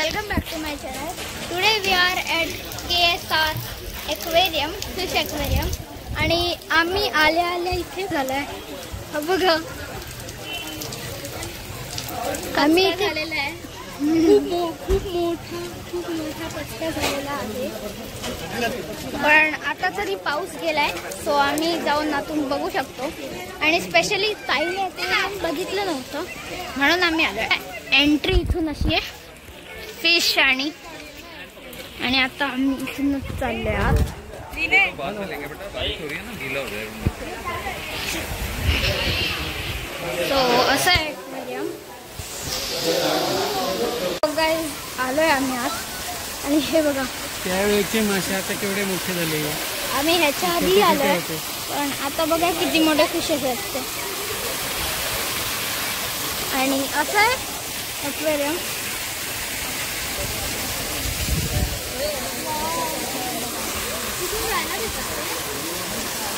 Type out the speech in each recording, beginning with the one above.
welcome back to my channel. Today we are at KSR Aquarium, Fish Aquarium. आणि आम्ही आल्या इथे झालाय. बघा आम्ही इथे आलेला आहे. खूप मोठा पट्टा झालेला आहे. पण आता तरी पाऊस गेलाय, सो आम्ही जाऊन आतून बघू शकतो. आणि स्पेशली ताईने बघितलं नव्हतं म्हणून आम्ही आलोय. एंट्री इथून अशी आहे फिश आणि आता आम्ही इथूनच चाललोय आत. सो असं आहे एक्वेरियम. आलोय आम्ही आत. आणि हे बघा त्यावेळेचे मासे आता केवढे मोठे झाले. आम्ही ह्याच्या आधी आलोय, पण आता बघा किती मोठे फिशेस आहेत ते. आणि असं आहे एक्वेरियम.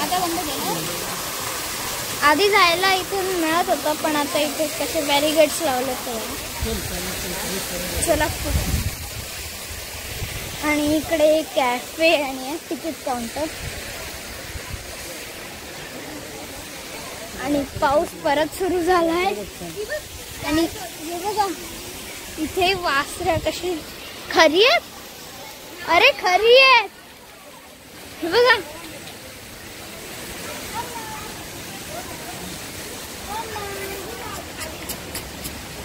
आता बंद केलं. आधी जायला इथून मिळत होतं, पण आता इथे कसे बॅरिगेड्स लावले चला. आणि इकडे कॅफे आणि तिकीट काउंटर. आणि पाऊस परत सुरू झालाय. आणि हे बघा इथे वासरं कशी खरी आहेत. अरे खरी आहेत हे बघा.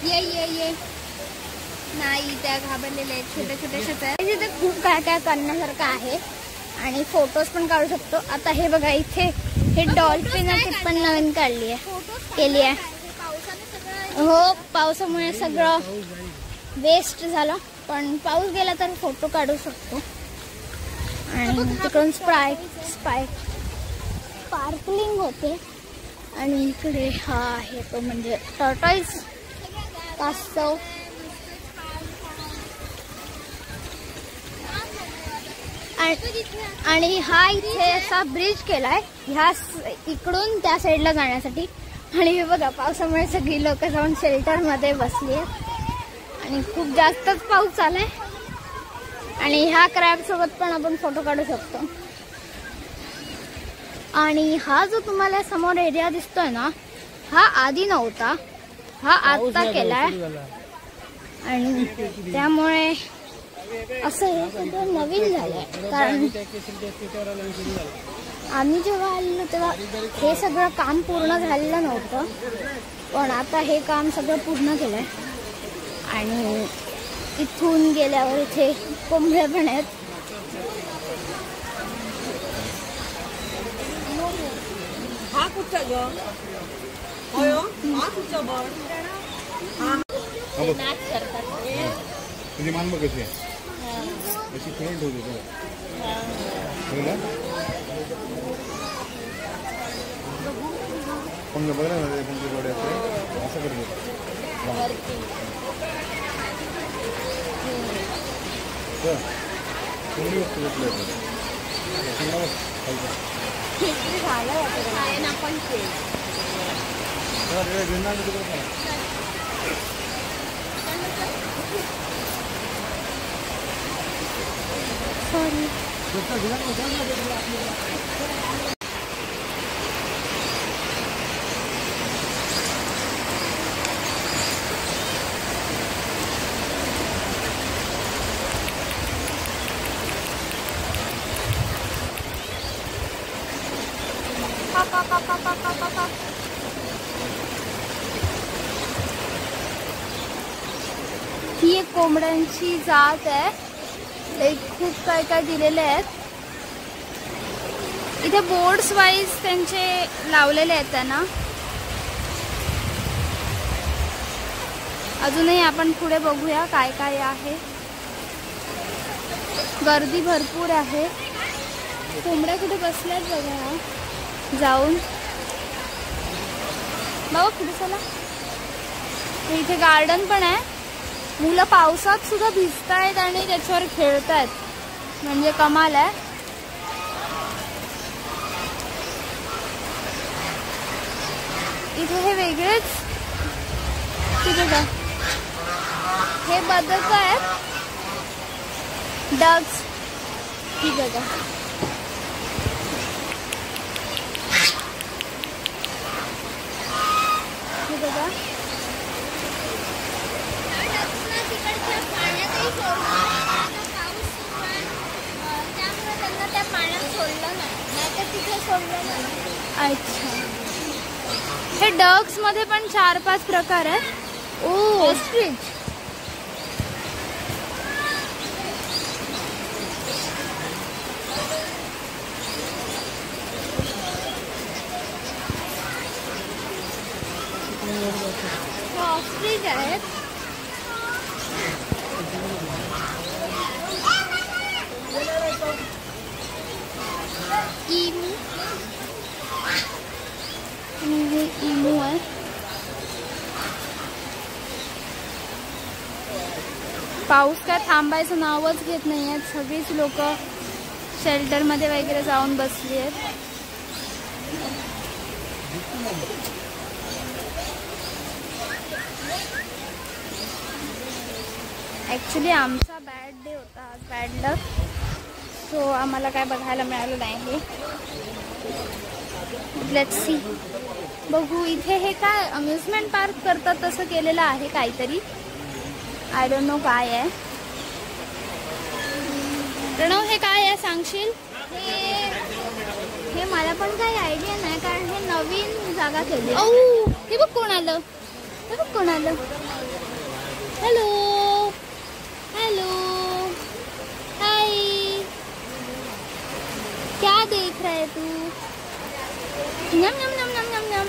ये नाही त्या घाबरलेल्या आहेत, छोट्या छोट्याशाच आहेत. तिथे खूप काय काय करण्यासारखं आहे आणि फोटोज पण काढू शकतो. आता हे बघा इथे हे डॉल्फिन पण नवीन केली आहे. हो पावसामुळे सगळं वेस्ट झालं, पण पाऊस गेला तर फोटो काढू शकतो. आणि तिकडून स्पार्कलिंग होते. आणि इकडे हा आहे तो म्हणजे टॉर्टॉइज कासव. आणि हा इथे असा ब्रिज केलाय ह्या इकडून त्या साईडला जाण्यासाठी. आणि हे बघा पावसामुळे सगळी लोक जाऊन शेल्टर मध्ये बसली आहेत. आणि खूप जास्तच पाऊस चाललाय. आणि ह्या क्रॅब सोबत पण आपण फोटो काढू शकतो. आणि हा जो तुम्हाला समोर एरिया दिसतोय ना, हा आधी नव्हता, हा आता केलाय. आणि त्यामुळे असं हे सगळं नवीन झालंय. कारण आम्ही जेव्हा आलो तेव्हा हे सगळं काम पूर्ण झालेलं नव्हतं, पण आता हे काम सगळं पूर्ण केलंय. आणि इथून गेल्यावर इथे कोंबड्या पण आहेत. हा कुठचा ग हा कुठचा बर्ड नाच करतात. तुझी मान बघ कशी आहे, अशी फ्रंट होते का पण बघा ना तुमची जोडी असते असं करतो. कोणती वस्तू घेतली ही एक कोंबड्यांची जात आहे. खूप काय काय दिलेले आहेत इथे. बोर्ड्स वाईज त्यांचे लावलेले आहेत त्यांना. अजूनही आपण पुढे बघूया काय काय आहे. गर्दी भरपूर आहे. कोंबड्या कुठे बसल्यात बघा जाऊन. बाबा पुढे चला. इथे गार्डन पण आहे. मुलं पावसात सुद्धा भिजतायत आणि त्याच्यावर खेळतायत, म्हणजे कमाल आहे. इथे हे वेगळेच. तिथे हे बदक आहेत डग्स ही बघा. हे बघा. तिकडच्या पाण्यातही सोडलं, त्यामुळे त्यांना त्या पाण्यात सोडलं नाही तर तिथे सोडलं नाही. अच्छा. हे डग्स मध्ये पण 4-5 प्रकार आहेत. ओ ऑस्ट्रिच. ऑस्ट्रिच आहेत. इमू आणि हे इमू आहे. पाऊस काय थांबायचं नावच घेत नाही आहेत. सगळीच लोक शेल्टरमध्ये वगैरे जाऊन बसली आहेत. ॲक्च्युली आमचा बॅड डे होता आज, बॅड लक. सो आम्हाला काय बघायला मिळालं नाही. Let's see. बघू. इथे हे काय अम्युजमेंट पार्क करतात तसं केलेलं आहे काहीतरी. आय डोंट नो काय आहे. प्रणव हे काय आहे सांगशील? हे मला पण काही आयडिया नाही कारण हे नवीन जागा केली. ओ हे बघ कोण आलं. हे बघ कोण आलं. Hello hello hi. क्या देख रहा है तू? नम नम नम नम नम नम.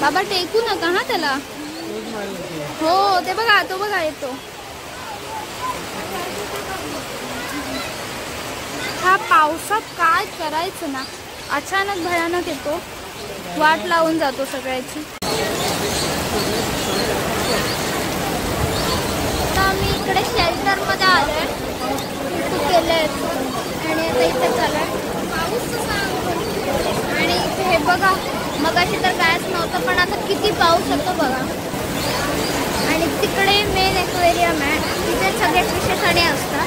बाबा टेकू नका हा त्याला. हो ते बघा, तो बघा येतो. हा पावसात काय करायचं ना, अचानक भयानक येतो, वाट लावून जातो सगळ्याची. आम्ही इकडे शेल्टर मध्ये आलोय, केलंय आणि आता इथे चालूय पाऊस. आणि इथे हे बघा, मगाशी तर कायच नव्हतं पण आता किती पाऊस येतो बघा. आणि तिकडे मेन एक्वेरियम आहे, तिथे सगळे फिशेस आणि असतात.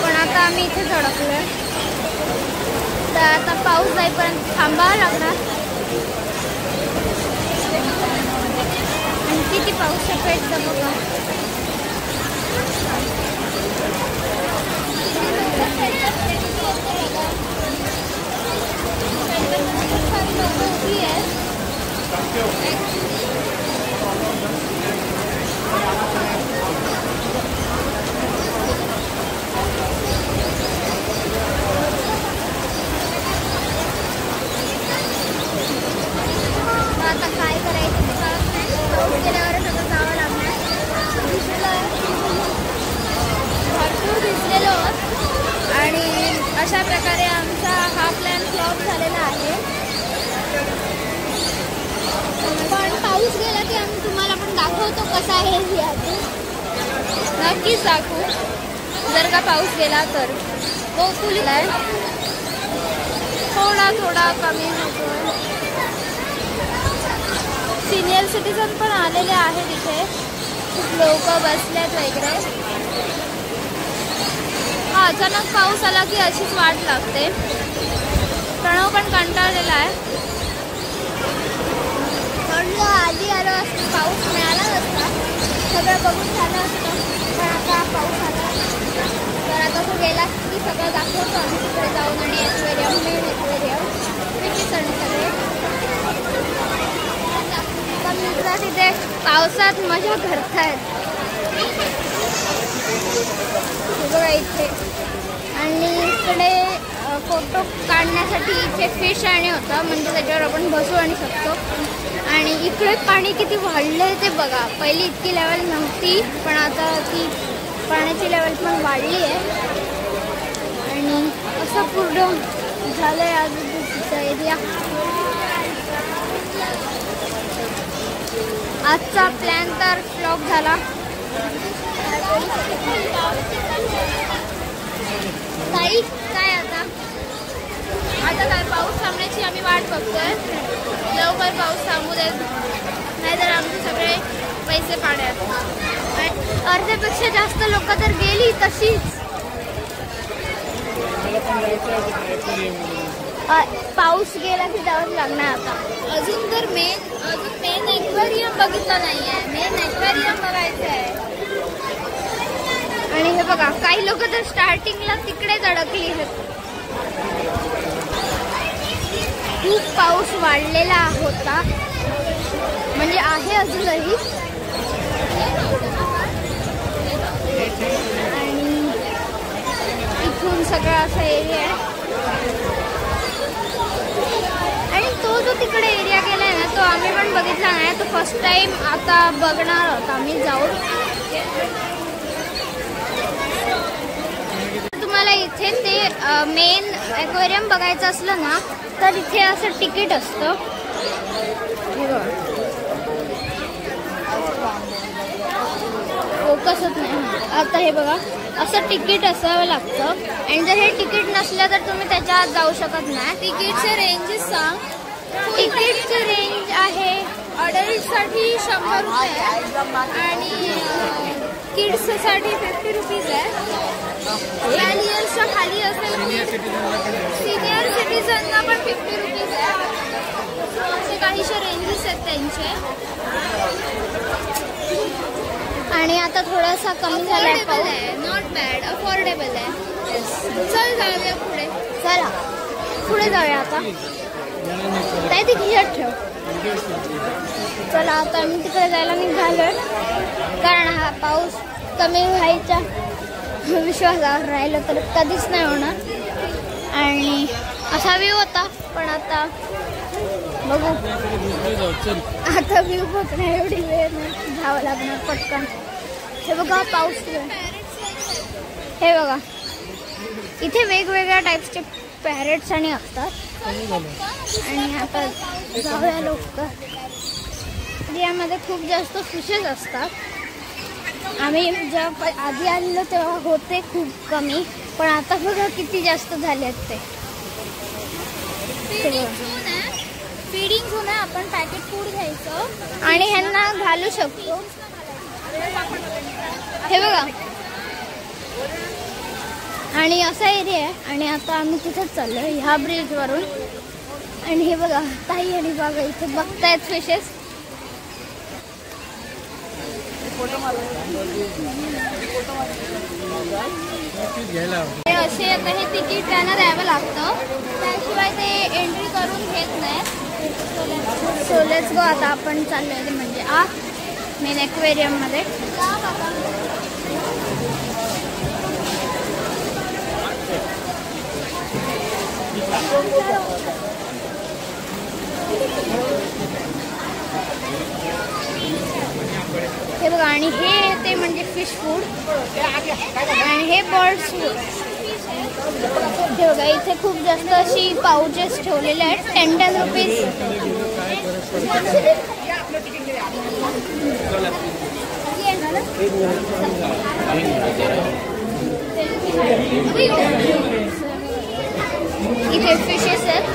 पण आता आम्ही इथे अडकलोय, तर आता पाऊस जाईपर्यंत थांबावं लागणार. आणि किती पाऊस पेटतं बघा. आता काय करायचं ते कळत नाही. पाऊस गेल्यावर सगळं जावं लागणार. भरपूर भिजलेलो आणि अशा प्रकारे आमचा हा प्लॅन फ्लॉप झालेला आहे. पण पाऊस गेला की आम्ही तुम्हाला पण दाखवतो कसा आहे ही आधी. नक्कीच दाखवू जर का पाऊस गेला तर. तो फुललाय, थोडा थोडा कमी होतोय. सिनियर सिटीजन पण आलेले आहेत इथे, खूप लोक बसलेत वगैरे. हा अचानक पाऊस आला की अशीच वाट लागते. प्रणव पण कंटाळलेला आहे. म्हणलं आधी आलो असतं, पाऊस मिळाला नसता, सगळं बघून झालं असतं. पण आता पाऊस आला तर आता तो गेला की सगळं दाखवतो आम्ही तिकडे जाऊन. आणि एक्वेरियम, मेन एक्वेरियम, फिशेस आणि सगळे. पण मित्र तिथे पावसात मजा करतायत बघा इथे. आणि इकडे फोटो काढण्यासाठी इथे फिश आणि होता, म्हणजे त्याच्यावर आपण बसू आणि शकतो. आणि इकडे पाणी किती वाढलंय ते बघा. पहिली इतकी लेवल नव्हती पण आता ती पाण्याची लेवल पण वाढली आहे. आणि असं पूर्ण झालंय आजूबाजूचा एरिया. आजचा प्लॅन तर फ्लॉप झाला. ताई काय आता काय पाऊस थांबण्याची आम्ही वाट बघतोय. लवकर पाऊस थांबू देत, नाहीतर आमचे सगळे पैसे पाड्यात. अर्ध्यापेक्षा जास्त लोक तर गेली तशीच. पाऊस गेला की जावंच लागणार आता. अजून तर मेन एक्वेरियम बघितलं नाहीये. मेन एक्वेरियम बघायचं आहे. आणि हे बघा काही लोक तर स्टार्टिंगला तिकडेच अडकली आहेत. खूप पाऊस वाढलेला होता, म्हणजे आहे अजूनही. आणि इथून सगळा असा एरिया आहे. आणि तो जो तिकडे एरिया गेलाय ना तो आम्ही पण बघितला नाही. तो फर्स्ट टाइम आता बघणार आहोत आम्ही जाऊन. तुम्हाला इथे ते मेन एक्वेरियम बघायचं असलं ना तर इथे असं तिकीट असतं. फोकस होत नाही आता. हे बघा असं तिकीट असावं लागतं. आणि जर हे तिकीट नसलं तर तुम्ही त्याच्या आत जाऊ शकत नाही. तिकीटचे रेंजेस सांग. तिकीटची रेंज आहे अडल्टसाठी 100 रुपये आणि किड्ससाठी 50 रुपीज आहे. 12 इयर्सच्या खाली असेल सिनियर सिटीजनना पण 50 रुपीज आहे. असे काहीशे रेंजेस आहेत त्यांचे. आणि आता थोडासा कमी झालाय. नॉट बॅड, अफोर्डेबल आहे. चल जाऊया पुढे. चला पुढे जाऊया आता. काय ती खिशात ठेव. चला आता आम्ही तिकडे जायला निघालोय कारण हा पाऊस कमी व्हायच्या विश्वासावर राहिलं तर कधीच नाही होणार. आणि असा व्ह्यू होता पण आता बघू. आता व्ह्यू बघण्या एवढी वेळ नाही, जावं लागणार पटकन. हे बघा पाऊस. हे बघा इथे वेगवेगळ्या टाईप्सचे पॅरेट्स आणि असतात. आणि आता जाऊया लवकर. यामध्ये खूप जास्त फिशेस असतात. आम्ही जेव्हा आधी आलेलो तेव्हा होते खूप कमी, पण आता बघा किती जास्त झाले आहेत ते. फीडिंग झोन आहे. आपण पॅकेट फूड घ्यायचं आणि ह्यांना घालू शकतो. हे बघा आणि असा एरिया आहे. आणि आता आम्ही तिथेच चाललोय ह्या ब्रिज वरून. आणि हे बघा ताई आणि बघा इथे बघतायत फिशेस. असे आता हे तिकीट त्यांना द्यावं लागतं, त्याशिवाय ते एंट्री करून घेत नाहीत. So let's go. आता आपण चाललोय म्हणजे मेन एक्वेरियम मध्ये. हे बघा आणि हे ते म्हणजे फिश फूड आणि हे बर्ड्स फूड. हे बघा इथे खूप जास्त अशी पाउचेस ठेवलेले आहेत. 10 रुपीज. इथे फिशेस आहेत.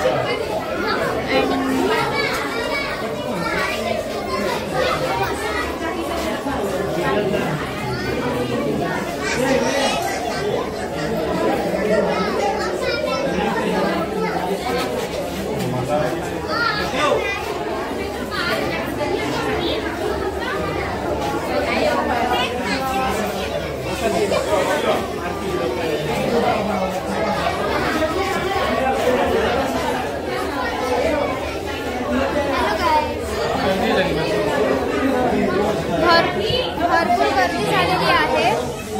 भरपूर गर्दी झालेली आहे,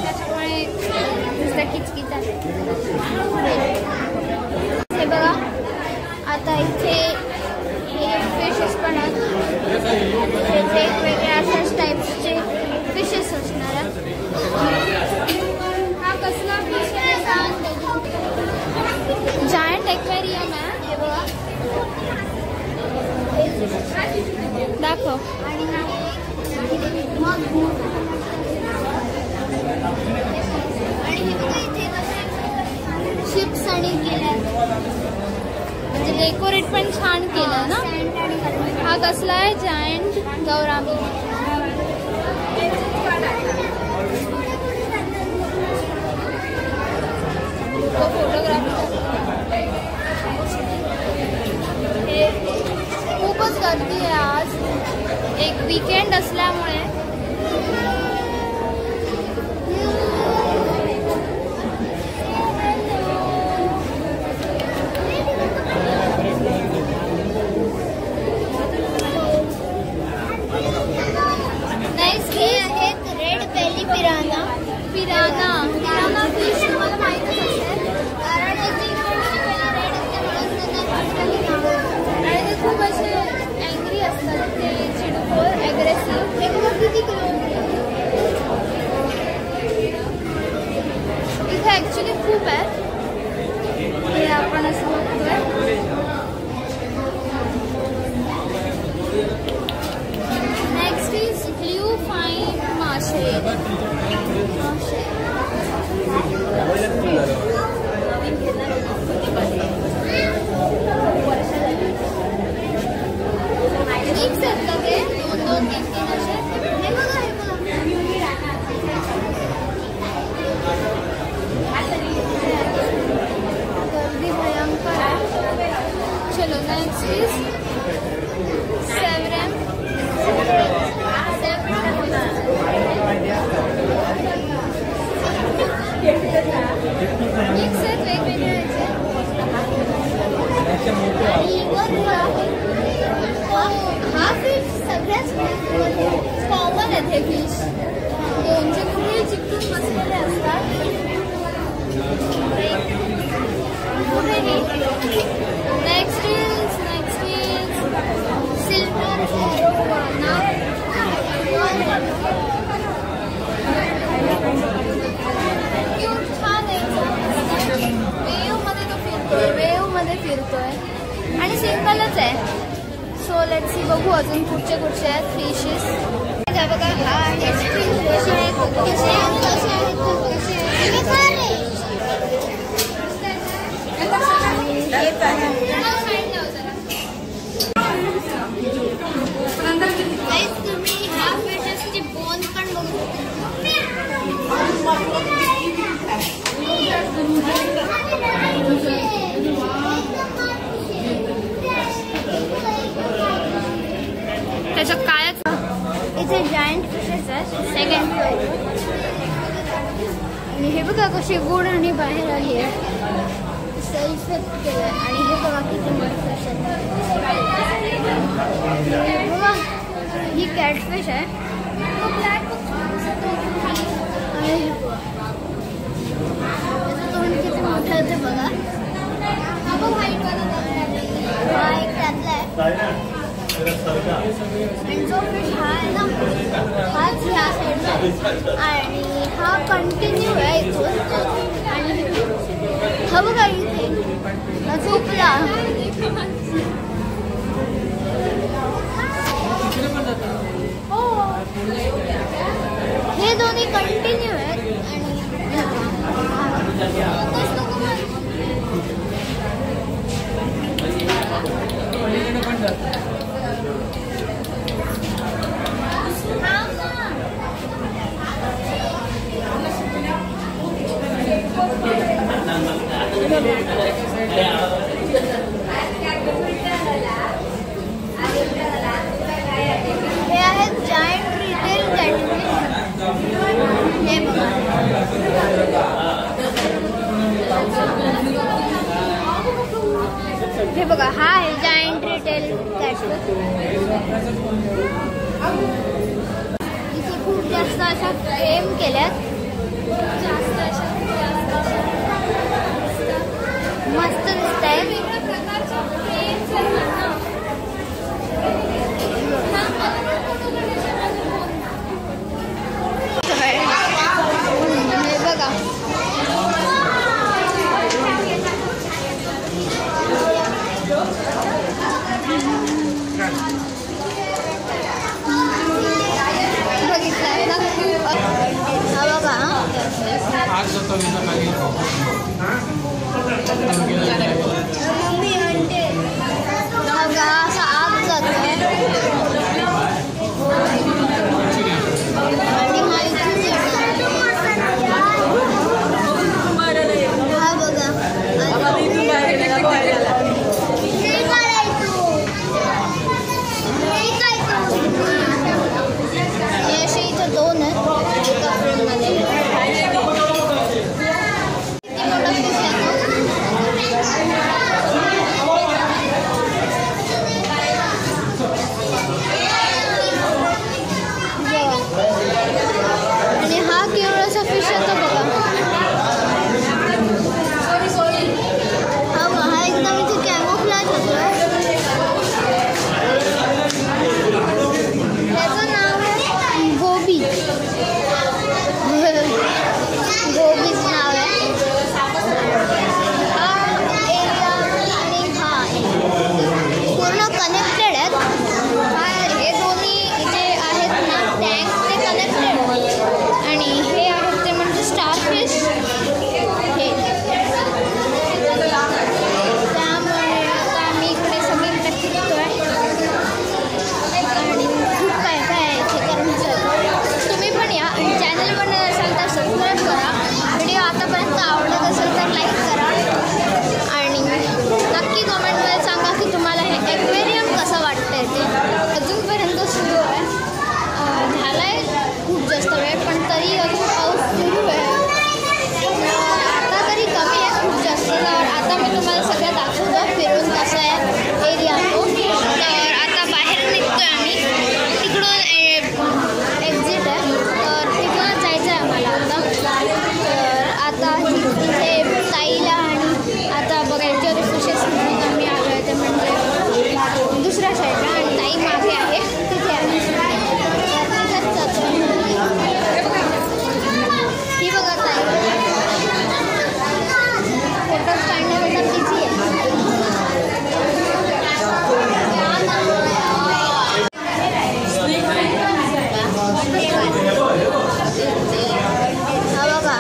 त्याच्यामुळे नुसतं किचकिच आहे. हे बघा आता इथे हे फिशेस पण आहेत. वेगवेगळ्या अशाच टाईप्सचे फिशेस असणार आहेत. हा कसला फिश आहे सांग. जायंट एक्वेरियम आहे. हे बघा दाखव. आणि शिप्स आणि केलं म्हणजे डेकोरेट पण छान केलं ना. हा कसला आहे जायंट गौरामी. लोक फोटोग्राफी हे खूपच गर्दी आहे आज, एक वीकेंड असल्यामुळे. पिराना फिश तुम्हाला माहितीच असेल, कारण याची रेड असते आणि ते खूप असे अँग्री असतात, ते चिडखोर ॲग्रेसिव्ह. हे खूप किती किलो इथे ॲक्च्युली खूप आहे, हे आपण असं बघतोय. नेक्स्ट इज ब्ल्यू फाईन मासे. मिक्स आहेत का ते 2-2-3-3 असे. हे बघा हे बघा, गर्दी भयंकर आहे. चलो नेक्स्ट इज सेव्हरम. मिक्स आहेत वेगवेगळे हा फिश सगळ्याच कॉमन आहेत. हे फिश दोनचे कुठे चिकटून बसलेले असतात. Next is silver arowana. Wave मध्ये फिरतोय आणि सिंगलच आहे. सो लेट्स सी, बघू अजून कुठचे आहेत फिशेस. बघा हा आहे फिश आहे. तुम्ही ह्या फिशेसची बोन पण बघू त्याच्यात कायच. इथे जायंट फिशेस आहेत सेकंड फ्लोअर. आणि हे बघा कशी गुड आणि बाहेर आली आहे, सेल्फ केलं. आणि हे बघा किती मस्त फिश आहे. बघा ही कॅटफिश आहे. आणि तोंड किती मोठं आहे ते बघा. हा बघ व्हाईट वाला, हा एक त्यातला आहे. आणि जो फिश हा आहे ना, हाच ह्या साईडला आणि हा कंटिन्यू आहे इथून. आणि हा बघा इथे झोपला. हे दोन्ही कंटिन्यू आहेत. हे आहेत जायंट रिटेल कॅटफिश. हे बघा हे बघा, हा आहे जायंट रिटेल कॅटफिश. इथे खूप जास्त अशा फ्रेम केल्यात, जास्त अशा मस्त दिसत आहे. वेगळ्या प्रकारच्या फ्रेम्स आहेत ना. हे बघा बघितलं ना. हा बघा इथे 2 आहेत एका फ्रेममध्ये. आणि हा केवळासा फिश येतो बघा. हा एकदम इथे कॅमोफ्लॅज होतोय. त्याचं नाव आहे गोबी. गोबीच नाव आहे. हा एरिया आणि हा पूर्ण कनेक्टेड आहेत. हे दोन्ही जे आहेत ना टँक ते कनेक्टेड आणि हे आहेत ते म्हणजे स्टारफिश. हे त्यामुळे आता आम्ही इकडे सगळीकडे फिरतोय आणि खूप काय काय आहे इथे करण्याचं. तुम्ही पण या आणि चॅनल बनवत असाल तर सबस्क्राईब करा. व्हिडिओ आतापर्यंत आवडत असेल तर लाईक करा आणि नक्की कमेंटमध्ये सांगा की तुम्हाला हे ॲक्वेरियम कसं वाटतंय ते. अजूनपर्यंत सुरू आहे. झाला आहे खूप जास्त वेळ पण तरी अजून पाऊस सुरू आहे. आता तरी कमी आहे खूप जास्त. तर आता मी तुम्हाला सगळं दाखवतो फिरून कसं आहे एरिया तो. तर आता बाहेर निघतोय आम्ही. तिकडून एक्झिट आहे तर तिकडून जायचं आहे आम्हाला आता. तर आता इथे ताईला आणि आता बघायचे होते फिशेस म्हणून आम्ही आलो आहे ते म्हणजे दुसऱ्या साईडला आणि ताई मागे आहे तिथे आहे. ही बघा ताई फोटोज काढण्याबद्दल बिझी आहे. हा बघा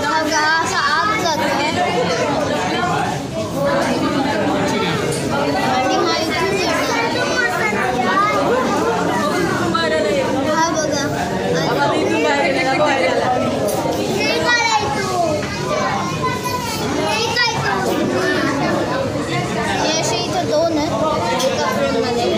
बघा असा आग जातोय आणि हा इथून येणार. हा बघा हे असे इथे 2 आहेत एका फ्रेममध्ये.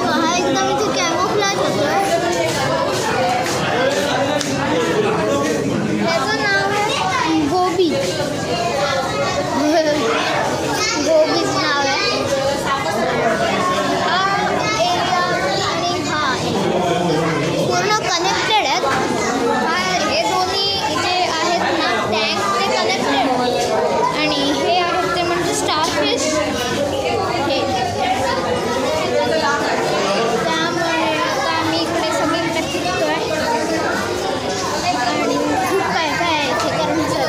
हा एकदम इथे कॅमोफ्लॅज होतोय. त्याचं नाव आहे गोबी. गोबीच नाव आहे. हा एरिया आणि हा पूर्ण कनेक्टेड आहेत. हे दोन्ही जे आहेत ना टँक ते कनेक्टेड आणि हे आहेत ते म्हणजे स्टारफिश. हे त्यामुळे आता आम्ही इकडे सगळीकडे फिरतोय आणि खूप काय काय आहे इथे करण्याचं.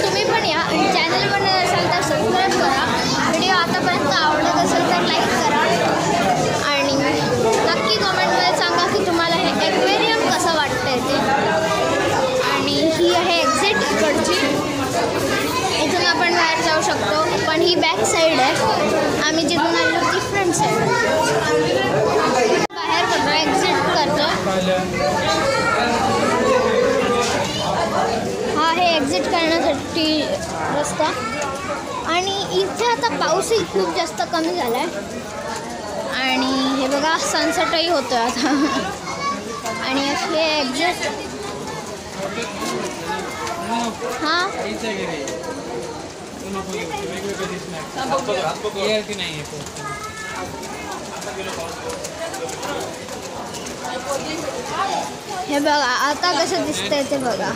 तुम्ही पण या आणि चॅनल बनवत असाल तर सबस्क्राईब करा. व्हिडिओ आतापर्यंत आवडत असेल तर लाईक करा आणि नक्की कमेंटमध्ये सांगा की तुम्हाला हे ॲक्वेरियम कसं वाटतंय ते. आणि ही आहे एक्झिट इकडची. इथून आपण बाहेर जाऊ शकतो पण ही बॅक साईड आहे. आम्ही जिथून आलो ती फ्रंट साईड. बाहेर करतो एक्झिट करतो. हा हे एक्झिट करण्यासाठी रस्ता. आणि इथे आता पाऊसही खूप जास्त कमी झाला आहे आणि हे बघा सनसेटही होतोय आता. आणि हे एक्झिट हां हे बघा आता कसं दिसतंय ते बघा.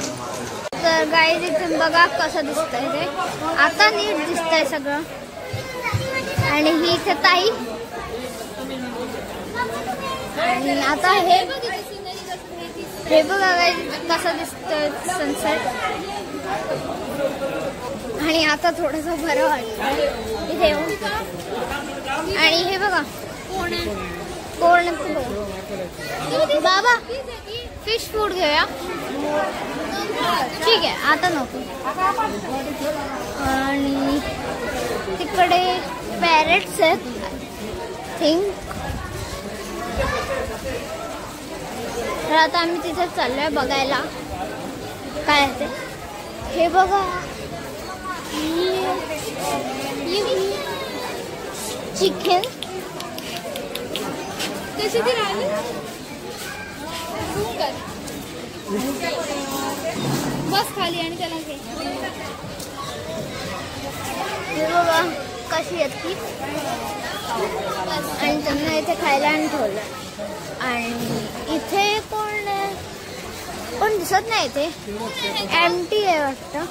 तर गाईज इथून बघा कसं दिसतंय ते. आता नीट दिसतंय सगळं. आणि ही इथे ताई आणि आता हे बघा गाईज कसं दिसतंय सनसेट. आणि आता थोडंसं बरं वाटतं इथे येऊन. आणि हे बघा कोण आहे बाबा फिश फूड घेऊया. ठीक आहे आता नको. आणि तिकडे पॅरेट्स आहेत थिंक. तर आता आम्ही तिथे चाललोय बघायला काय आहे ते. हे बघा चिकन कशी ती राहिली बस खाली आणि त्याला घे. हे बघा कशी आहेत ती आणि त्यांना इथे खायला आणि ठेवलं. आणि इथे कोण दिसत नाही. इथे एम्प्टी आहे वाटतं.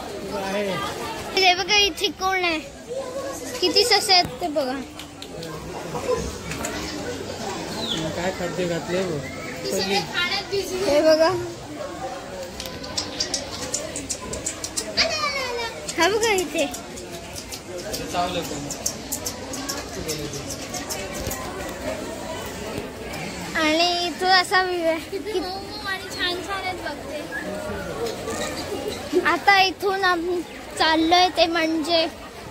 हे बघा इथे कोण आहे. किती ससे आहेत ते बघा. काय खाद्य घातले हे बघा. हा बघा इथे आणि इथं असा व्ह्यू आहे. छान छान आहेत बघते. आता इथून आम्ही चाललोय ते म्हणजे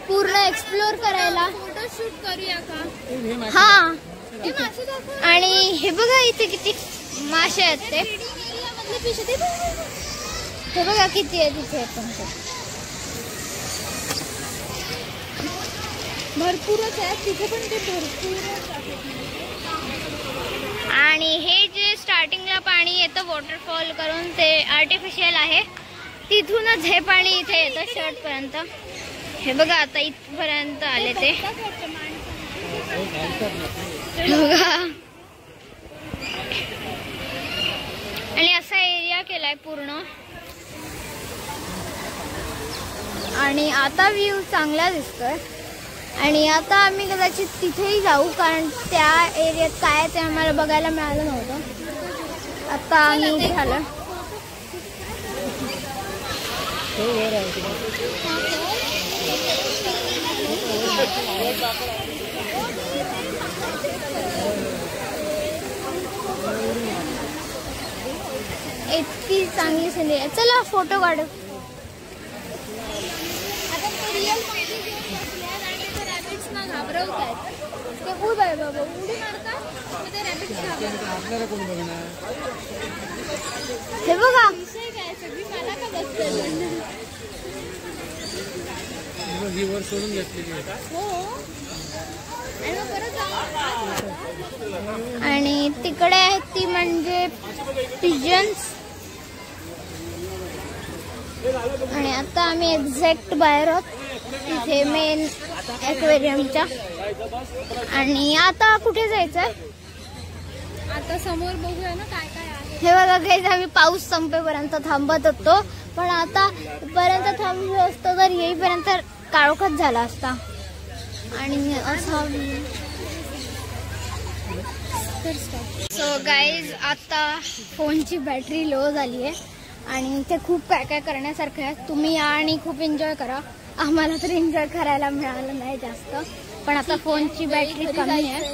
पूर्ण एक्सप्लोर करायला. फोटोशूट करूया का. हा आणि हे बघा इथे किती मासे आहेत ते. हे बघा किती आहे तिथे. भरपूरच आहे तिथे पण ते भरपूरच आहे. आणि हे जे स्टार्टिंगला पाणी येतं वॉटरफॉल करून ते आर्टिफिशियल आहे. तिथूनच हे पाणी इथे येतं शर्ट पर्यंत. हे बघा आता इथपर्यंत आले ते बघा. आणि असा एरिया केलाय पूर्ण. आणि आता व्ह्यू चांगला दिसतोय. आणि आता आम्ही कदाचित तिथेही जाऊ कारण त्या एरियात काय ते आम्हाला बघायला मिळालं नव्हतं. आता आम्ही झालं इतकी चांगली सिनरी आहे. चला फोटो काढू. हे बघा सोडून घेतलेली. आणि तिकडे आहेत ती म्हणजे पिजन्स. आणि आता आम्ही एक्झॅक्ट बाहेर आहोत तिथे मेन एक्वेरियमच्या. आणि आता कुठे जायचंय. आता समोर बघूया ना काय काय आहे. हे बघा काही आम्ही पाऊस संपेपर्यंत थांबत होतो पण आता पर्यंत थांबलो असतो तर येईपर्यंत काळोखात झाला असता. आणि असा सो गाईज आता फोनची बॅटरी लो झाली आहे आणि ते खूप काय काय करण्यासारखं आहे. तुम्ही या आणि खूप एन्जॉय करा. आम्हाला तर एन्जॉय करायला मिळालं नाही जास्त पण आता फोनची बॅटरी कमी आहे.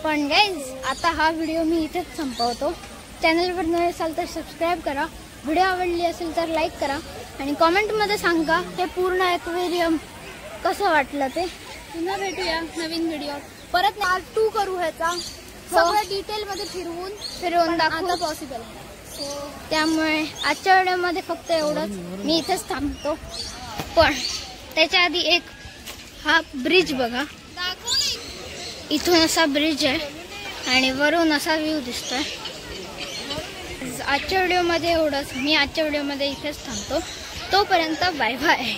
पण गाईज आता हा व्हिडिओ मी इथेच संपवतो. चॅनलवर नवीन असाल तर सबस्क्राईब करा. व्हिडिओ आवडली असेल तर लाईक करा आणि कॉमेंटमध्ये सांगा हे पूर्ण एक्वेरियम कसं वाटलं ते. पुन्हा भेटूया नवीन व्हिडिओ. परत पार्ट 2 करू ह्याचा. सगळं डिटेलमध्ये फिरवून दाखवू पॉसिबल. त्यामुळे आजच्या व्हिडिओमध्ये फक्त एवढंच. मी इथेच थांबतो. पण त्याच्या आधी एक हा ब्रिज बघा. इथून असा ब्रिज आहे आणि वरून असा व्ह्यू दिसतोय. आजच्या व्हिडिओमध्ये एवढंच. मी आजच्या व्हिडिओमध्ये इथेच थांबतो. तोपर्यंत बाय बाय.